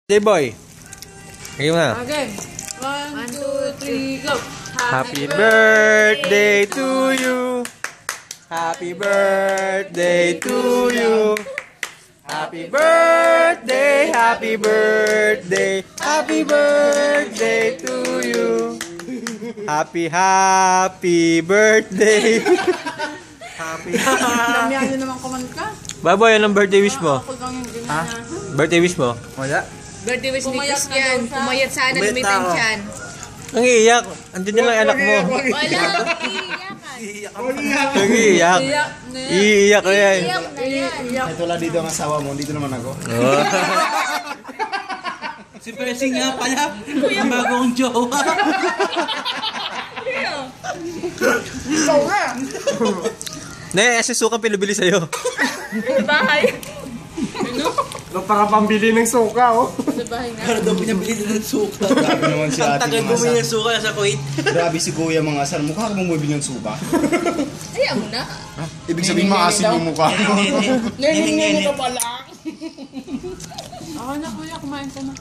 J-Boy. Sige mo na. Okay. 1, 2, 3, go. Happy birthday to you. Happy birthday to you. Happy birthday, happy birthday, happy birthday to you. Happy birthday. Damihan nyo naman kumanta ka. Baboy, anong birthday wish mo? Ako lang yung Ha? ginana. Birthday wish mo? Wala. Birthday wish ni Pumayat Chris na yan. daw siya. Pumayat sana, Pumayat lumitin na ako. siyan. Ang iiyak. Andiyan na lang anak mo. Wala, iiyakan. Ang iiyak. Iyak na yan. Iiyak na yan. Iyak na yan. Iyak. Ito lang dito ang asawa mo, dito naman ako. Oh. Si Percy nga pala, ang bagong jowa. Ikaw nga. Ne, ese suka pinabili sa'yo. Sa bahay. No, para pambili ng suka, oh. Sa bahay nga. Para daw pinabili ng suka. Grabe naman si Ang ate tagal mga bumili ng asar. suka sa Kuwait. Grabe si kuya mga asar. Mukha ka bang bumibili ng suka? Ayaw mo na. Ibig sabihin maasin yung mukha mo. Nini-nini. Ako na kuya, kumain ka na.